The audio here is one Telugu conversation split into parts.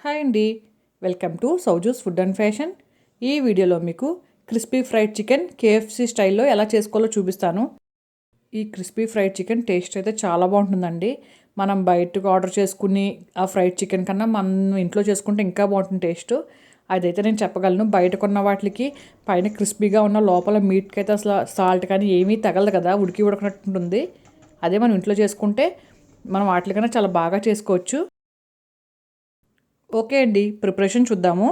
హాయ్ అండి, వెల్కమ్ టు సౌజూస్ ఫుడ్ అండ్ ఫ్యాషన్. ఈ వీడియోలో మీకు క్రిస్పీ ఫ్రైడ్ చికెన్ కేఎఫ్సి స్టైల్లో ఎలా చేసుకోవాలో చూపిస్తాను. ఈ క్రిస్పీ ఫ్రైడ్ చికెన్ టేస్ట్ అయితే చాలా బాగుంటుందండి. మనం బయటకు ఆర్డర్ చేసుకుని ఆ ఫ్రైడ్ చికెన్ కన్నా మనం ఇంట్లో చేసుకుంటే ఇంకా బాగుంటుంది టేస్ట్. అదైతే నేను చెప్పగలను. బయట కొన్న వాటికి పైన క్రిస్పీగా ఉన్న లోపల మీట్కి అయితే అసలు సాల్ట్ కానీ ఏమీ తగలదు కదా, ఉడకనట్టు ఉంటుంది. అదే మనం ఇంట్లో చేసుకుంటే మనం వాటికన్నా చాలా బాగా చేసుకోవచ్చు. ఓకే అండి, ప్రిపరేషన్ చూద్దాము.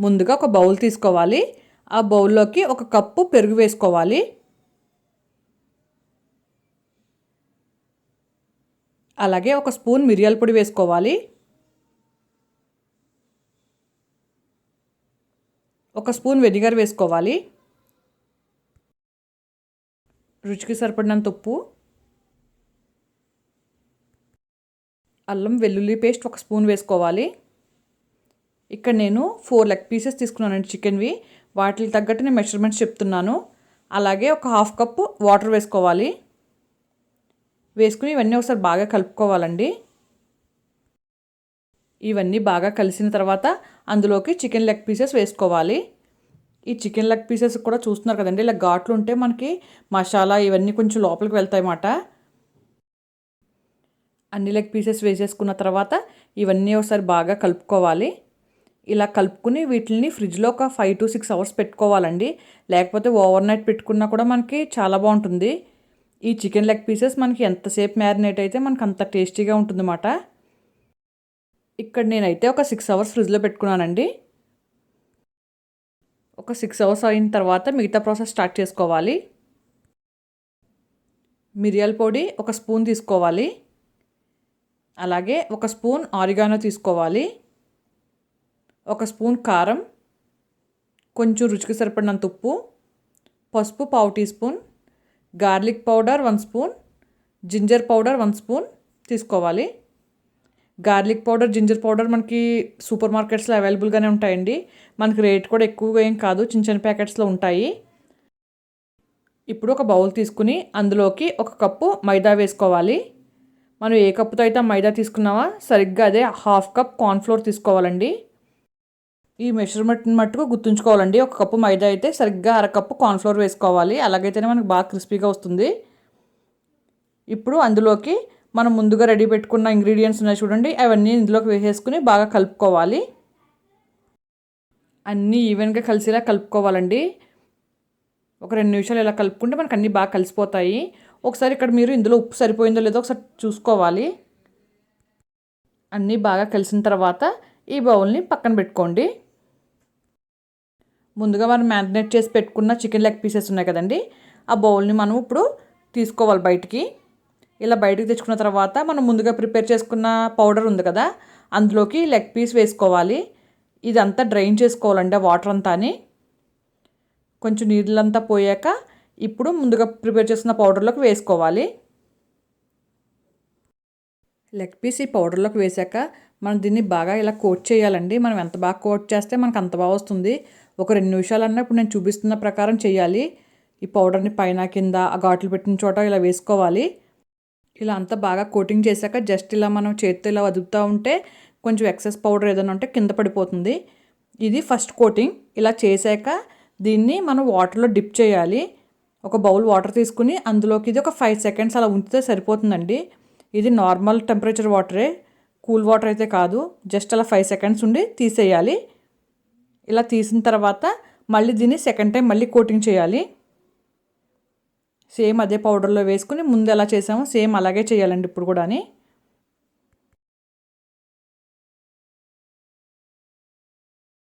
ముందుగా ఒక బౌల్ తీసుకోవాలి. ఆ బౌల్లోకి ఒక కప్పు పెరుగు వేసుకోవాలి. అలాగే ఒక స్పూన్ మిరియాల పొడి వేసుకోవాలి. ఒక స్పూన్ వెనిగర్ వేసుకోవాలి. రుచికి సరిపడినంత ఉప్పు, అల్లం వెల్లుల్లి పేస్ట్ ఒక స్పూన్ వేసుకోవాలి. ఇక్కడ నేను 4 లెగ్ పీసెస్ తీసుకున్నానండి చికెన్వి. వాటికి తగ్గట్టు నేను మెజర్మెంట్స్ చెప్తున్నాను. అలాగే ఒక హాఫ్ కప్పు వాటర్ వేసుకోవాలి. వేసుకుని ఇవన్నీ ఒకసారి బాగా కలుపుకోవాలండి. ఇవన్నీ బాగా కలిసిన తర్వాత అందులోకి చికెన్ లెగ్ పీసెస్ వేసుకోవాలి. ఈ చికెన్ లెగ్ పీసెస్ కూడా చూస్తున్నారు కదండి, ఇలా ఘాట్లు ఉంటే మనకి మసాలా ఇవన్నీ కొంచెం లోపలికి వెళ్తాయి అన్నమాట. అన్ని లెగ్ పీసెస్ వేసేసుకున్న తర్వాత ఇవన్నీ ఒకసారి బాగా కలుపుకోవాలి. ఇలా కలుపుకుని వీటిని ఫ్రిడ్జ్లో ఒక 5 to 6 అవర్స్ పెట్టుకోవాలండి. లేకపోతే ఓవర్ నైట్ పెట్టుకున్నా కూడా మనకి చాలా బాగుంటుంది. ఈ చికెన్ లెగ్ పీసెస్ మనకి ఎంతసేపు మ్యారినేట్ అయితే మనకు అంత టేస్టీగా ఉంటుందన్నమాట. ఇక్కడ నేనైతే ఒక 6 అవర్స్ ఫ్రిడ్జ్లో పెట్టుకున్నానండి. ఒక 6 అవర్స్ అయిన తర్వాత మిగతా ప్రాసెస్ స్టార్ట్ చేసుకోవాలి. మిరియాల పొడి ఒక స్పూన్ తీసుకోవాలి. అలాగే ఒక స్పూన్ ఆరిగానో తీసుకోవాలి. ఒక స్పూన్ కారం, కొంచెం రుచికి సరిపడినంత ఉప్పు, పసుపు 1/2 teaspoon, garlic powder 1 spoon, ginger powder 1 spoon తీసుకోవాలి. గార్లిక్ పౌడర్, జింజర్ పౌడర్ మనకి సూపర్ మార్కెట్స్లో అవైలబుల్గానే ఉంటాయండి. మనకి రేట్ కూడా ఎక్కువగా ఏం కాదు, చిన్న చిన్న ప్యాకెట్స్లో ఉంటాయి. ఇప్పుడు ఒక బౌల్ తీసుకుని అందులోకి ఒక కప్పు మైదా వేసుకోవాలి. మనం ఏ కప్పుతో అయితే మైదా తీసుకున్నామో సరిగ్గా అదే హాఫ్ కప్ కార్న్ఫ్లోర్ తీసుకోవాలండి. ఈ మెజర్మెంట్ని మట్టుకు గుర్తుంచుకోవాలండి. ఒక కప్పు మైదా అయితే సరిగ్గా అరకప్పు కార్న్ఫ్లోర్ వేసుకోవాలి. అలాగైతేనే మనకు బాగా క్రిస్పీగా వస్తుంది. ఇప్పుడు అందులోకి మనం ముందుగా రెడీ పెట్టుకున్న ఇంగ్రీడియంట్స్ ఉన్నాయి చూడండి, అవన్నీ ఇందులోకి వేసేసుకుని బాగా కలుపుకోవాలి. అన్నీ ఈవెన్గా కలిసేలా కలుపుకోవాలండి. ఒక 2 నిమిషాలు ఇలా కలుపుకుంటే మనకు అన్నీ బాగా కలిసిపోతాయి. ఒకసారి ఇక్కడ మీరు ఇందులో ఉప్పు సరిపోయిందో లేదో ఒకసారి చూసుకోవాలి. అన్నీ బాగా కలిసిన తర్వాత ఈ బౌల్ని పక్కన పెట్టుకోండి. ముందుగా మనం మ్యారినేట్ చేసి పెట్టుకున్న చికెన్ లెగ్ పీసెస్ ఉన్నాయి కదండి, ఆ బౌల్ని మనం ఇప్పుడు తీసుకోవాలి బయటికి. ఇలా బయటికి తెచ్చుకున్న తర్వాత మనం ముందుగా ప్రిపేర్ చేసుకున్న పౌడర్ ఉంది కదా, అందులోకి లెగ్ పీస్ వేసుకోవాలి. ఇదంతా డ్రైన్ చేసుకోవాలండి ఆ వాటర్ అంతా. కొంచెం నీళ్ళంతా పోయాక ఇప్పుడు ముందుగా ప్రిపేర్ చేసుకున్న పౌడర్లోకి వేసుకోవాలి. లెగ్ పీస్ ఈ పౌడర్లోకి వేసాక మనం దీన్ని బాగా ఇలా కోట్ చేయాలండి. మనం ఎంత బాగా కోట్ చేస్తే మనకు అంత బాగా వస్తుంది. ఒక 2 నిమిషాలన్నా ఇప్పుడు నేను చూపిస్తున్న ప్రకారం చేయాలి. ఈ పౌడర్ని పైన కింద ఆ ఘాట్లు పెట్టిన చోట ఇలా వేసుకోవాలి. ఇలా అంతా బాగా కోటింగ్ చేశాక జస్ట్ ఇలా మనం చేతితో ఇలా వదులుతూ ఉంటే కొంచెం ఎక్సెస్ పౌడర్ ఏదైనా ఉంటే కింద పడిపోతుంది. ఇది ఫస్ట్ కోటింగ్. ఇలా చేశాక దీన్ని మనం వాటర్లో డిప్ చేయాలి. ఒక బౌల్ వాటర్ తీసుకుని అందులోకి ఇది ఒక 5 సెకండ్స్ అలా ఉంచితే సరిపోతుందండి. ఇది నార్మల్ టెంపరేచర్ వాటరే, కూల్ వాటర్ అయితే కాదు. జస్ట్ అలా 5 సెకండ్స్ ఉండి తీసేయాలి. ఇలా తీసిన తర్వాత మళ్ళీ దీన్ని సెకండ్ టైం మళ్ళీ కోటింగ్ చేయాలి. సేమ్ అదే పౌడర్లో వేసుకుని ముందు ఎలా చేసామో సేమ్ అలాగే చేయాలండి ఇప్పుడు కూడా.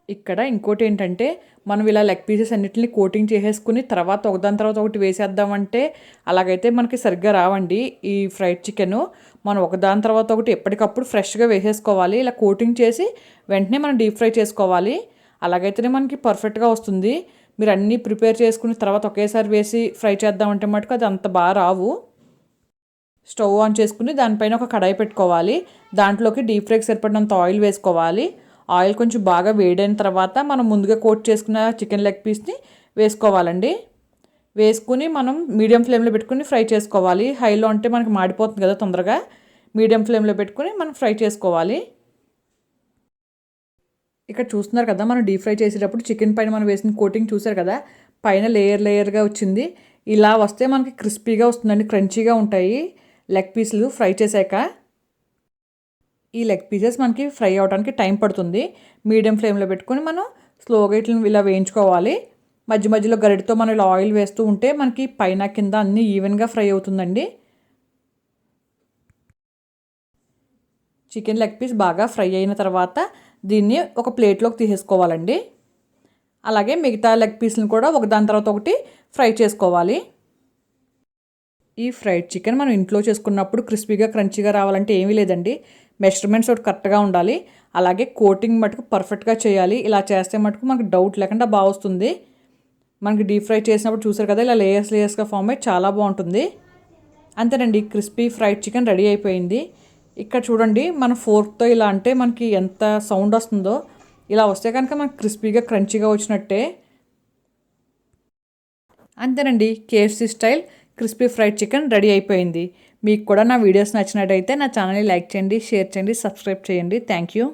ఇక్కడ ఇంకోటి ఏంటంటే మనం ఇలా లెగ్ పీసెస్ అన్నిటిని కోటింగ్ చేసేసుకుని తర్వాత ఒకదాని తర్వాత ఒకటి వేసేద్దామంటే అలాగైతే మనకి సరిగ్గా రావండి. ఈ ఫ్రైడ్ చికెను మనం ఒకదాని తర్వాత ఒకటి ఎప్పటికప్పుడు ఫ్రెష్గా వేసేసుకోవాలి. ఇలా కోటింగ్ చేసి వెంటనే మనం డీప్ ఫ్రై చేసుకోవాలి. అలాగైతేనే మనకి పర్ఫెక్ట్గా వస్తుంది. మీరు అన్నీ ప్రిపేర్ చేసుకుని తర్వాత ఒకేసారి వేసి ఫ్రై చేద్దామంటే మటుకు అది అంత బాగా రావు. స్టవ్ ఆన్ చేసుకుని దానిపైన ఒక కడాయి పెట్టుకోవాలి. దాంట్లోకి డీప్ ఫ్రైకి సరిపడినంత ఆయిల్ వేసుకోవాలి. ఆయిల్ కొంచెం బాగా వేడైన తర్వాత మనం ముందుగా కోట్ చేసుకున్న చికెన్ లెగ్ పీస్ని వేసుకోవాలండి. వేసుకుని మనం మీడియం ఫ్లేమ్లో పెట్టుకుని ఫ్రై చేసుకోవాలి. హైలో అంటే మనకి మాడిపోతుంది కదా తొందరగా. మీడియం ఫ్లేమ్లో పెట్టుకుని మనం ఫ్రై చేసుకోవాలి. ఇక్కడ చూస్తున్నారు కదా, మనం డీప్ ఫ్రై చేసేటప్పుడు చికెన్ పైన మనం వేసిన కోటింగ్ చూసారు కదా, పైన లేయర్గా వచ్చింది. ఇలా వస్తే మనకి క్రిస్పీగా వస్తుందండి, క్రంచీగా ఉంటాయి లెగ్ పీసులు ఫ్రై చేశాక. ఈ లెగ్ పీసెస్ మనకి ఫ్రై అవడానికి టైం పడుతుంది. మీడియం ఫ్లేమ్లో పెట్టుకొని మనం స్లోగా ఇట్లా ఇలా వేయించుకోవాలి. మధ్య మధ్యలో గరిటతో మనం ఇలా ఆయిల్ వేస్తూ ఉంటే మనకి పైన కింద అన్నీ ఈవెన్గా ఫ్రై అవుతుందండి. చికెన్ లెగ్ పీస్ బాగా ఫ్రై అయిన తర్వాత దీన్ని ఒక ప్లేట్లోకి తీసేసుకోవాలండి. అలాగే మిగతా లెగ్ పీస్ని కూడా ఒకదాని తర్వాత ఒకటి ఫ్రై చేసుకోవాలి. ఈ ఫ్రైడ్ చికెన్ మనం ఇంట్లో చేసుకున్నప్పుడు క్రిస్పీగా క్రంచీగా రావాలంటే ఏమీ లేదండి, మెజర్మెంట్స్ ఒకటి కరెక్ట్గా ఉండాలి. అలాగే కోటింగ్ మటుకు పర్ఫెక్ట్గా చేయాలి. ఇలా చేస్తే మటుకు మనకు డౌట్ లేకుండా బాగా వస్తుంది. మనకి డీప్ ఫ్రై చేసినప్పుడు చూసారు కదా, ఇలా లేయర్స్గా ఫామ్ అయ్యి చాలా బాగుంటుంది. అంతేనండి, క్రిస్పీ ఫ్రైడ్ చికెన్ రెడీ అయిపోయింది. ఇక్కడ చూడండి, మన ఫోర్క్తో ఇలా అంటే మనకి ఎంత సౌండ్ వస్తుందో. ఇలా వస్తే కనుక మనకి క్రిస్పీగా క్రంచీగా వచ్చినట్టే. అంతేనండి, KFC style crispy fried chicken ready అయిపోయింది. మీకు కూడా నా వీడియోస్ నచ్చినట్టయితే నా ఛానల్ని లైక్ చేయండి, షేర్ చేయండి, సబ్స్క్రైబ్ చేయండి. Thank you.